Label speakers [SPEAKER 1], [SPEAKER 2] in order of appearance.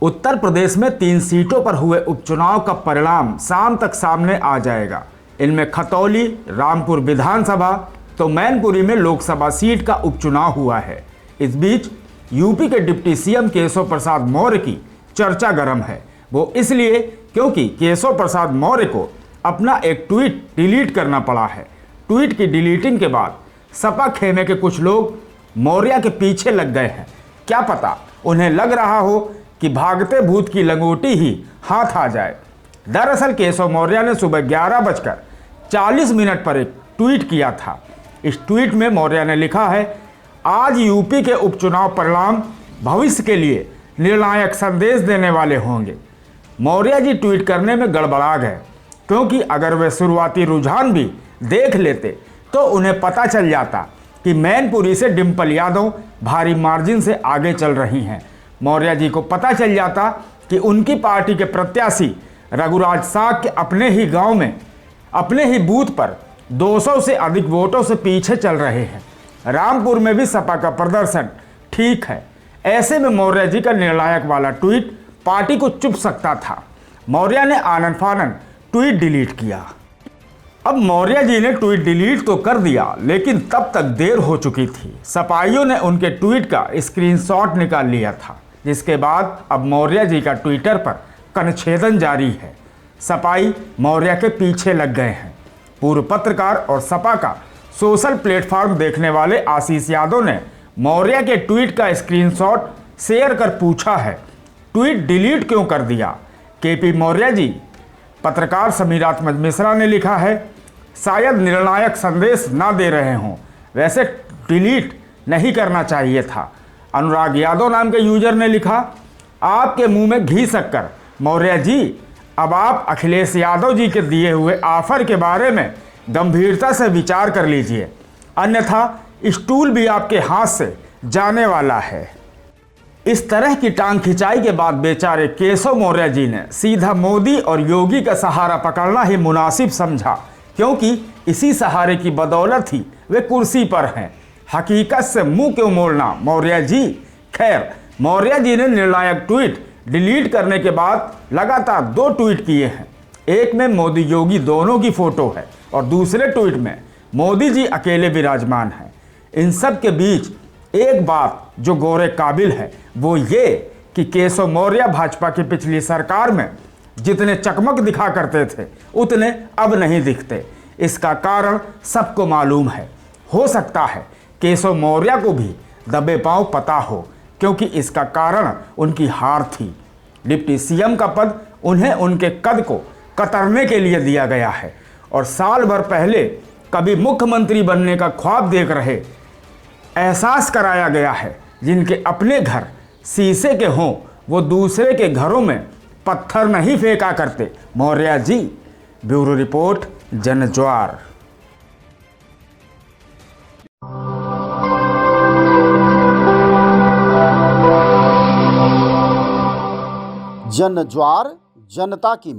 [SPEAKER 1] उत्तर प्रदेश में 3 सीटों पर हुए उपचुनाव का परिणाम शाम तक सामने आ जाएगा। इनमें खतौली, रामपुर विधानसभा तो मैनपुरी में लोकसभा सीट का उपचुनाव हुआ है। इस बीच यूपी के डिप्टी सीएम केशव प्रसाद मौर्य की चर्चा गर्म है। वो इसलिए क्योंकि केशव प्रसाद मौर्य को अपना एक ट्वीट डिलीट करना पड़ा है। ट्वीट की डिलीटिंग के बाद सपा खेमे के कुछ लोग मौर्य के पीछे लग गए हैं। क्या पता उन्हें लग रहा हो कि भागते भूत की लंगोटी ही हाथ आ जाए। दरअसल केशव मौर्य ने सुबह 11:40 पर एक ट्वीट किया था। इस ट्वीट में मौर्य ने लिखा है, आज यूपी के उपचुनाव परिणाम भविष्य के लिए निर्णायक संदेश देने वाले होंगे। मौर्य जी ट्वीट करने में गड़बड़ा गए, क्योंकि अगर वे शुरुआती रुझान भी देख लेते तो उन्हें पता चल जाता कि मैनपुरी से डिम्पल यादव भारी मार्जिन से आगे चल रही हैं। मौर्य जी को पता चल जाता कि उनकी पार्टी के प्रत्याशी रघुराज साक्य अपने ही गांव में अपने ही बूथ पर 200 से अधिक वोटों से पीछे चल रहे हैं। रामपुर में भी सपा का प्रदर्शन ठीक है। ऐसे में मौर्य जी का निर्णायक वाला ट्वीट पार्टी को चुप सकता था। मौर्य ने आनन फानन ट्वीट डिलीट किया। अब मौर्य जी ने ट्वीट डिलीट तो कर दिया, लेकिन तब तक देर हो चुकी थी। सपाइयों ने उनके ट्वीट का स्क्रीनशॉट निकाल लिया था, जिसके बाद अब मौर्य जी का ट्विटर पर कनछेदन जारी है। सपाई मौर्य के पीछे लग गए हैं। पूर्व पत्रकार और सपा का सोशल प्लेटफॉर्म देखने वाले आशीष यादव ने मौर्य के ट्वीट का स्क्रीनशॉट शेयर कर पूछा है, ट्वीट डिलीट क्यों कर दिया? केपी मौर्य जी। पत्रकार समीरात्मज मिश्रा ने लिखा है, शायद निर्णायक संदेश ना दे रहे हों, वैसे डिलीट नहीं करना चाहिए था। अनुराग यादव नाम के यूजर ने लिखा, आपके मुंह में घी शक्कर मौर्य जी। अब आप अखिलेश यादव जी के दिए हुए ऑफर के बारे में गंभीरता से विचार कर लीजिए, अन्यथा स्टूल भी आपके हाथ से जाने वाला है। इस तरह की टांग खिंचाई के बाद बेचारे केशव मौर्य जी ने सीधा मोदी और योगी का सहारा पकड़ना ही मुनासिब समझा, क्योंकि इसी सहारे की बदौलत ही वे कुर्सी पर हैं। हकीकत से मुंह क्यों मोड़ना मौर्य जी। खैर, मौर्य जी ने निर्णायक ट्वीट डिलीट करने के बाद लगातार 2 ट्वीट किए हैं। एक में मोदी योगी दोनों की फोटो है और दूसरे ट्वीट में मोदी जी अकेले विराजमान हैं। इन सब के बीच एक बात जो गौर काबिल है वो ये कि केशव मौर्य भाजपा की पिछली सरकार में जितने चकमक दिखा करते थे उतने अब नहीं दिखते। इसका कारण सबको मालूम है। हो सकता है केशव मौर्य को भी दबे पांव पता हो, क्योंकि इसका कारण उनकी हार थी। डिप्टी सीएम का पद उन्हें उनके कद को कतरने के लिए दिया गया है और साल भर पहले कभी मुख्यमंत्री बनने का ख्वाब देख रहे एहसास कराया गया है। जिनके अपने घर शीशे के हों वो दूसरे के घरों में पत्थर नहीं फेंका करते मौर्य जी। Bureau report, Janjwar.
[SPEAKER 2] जनज्वार जनता की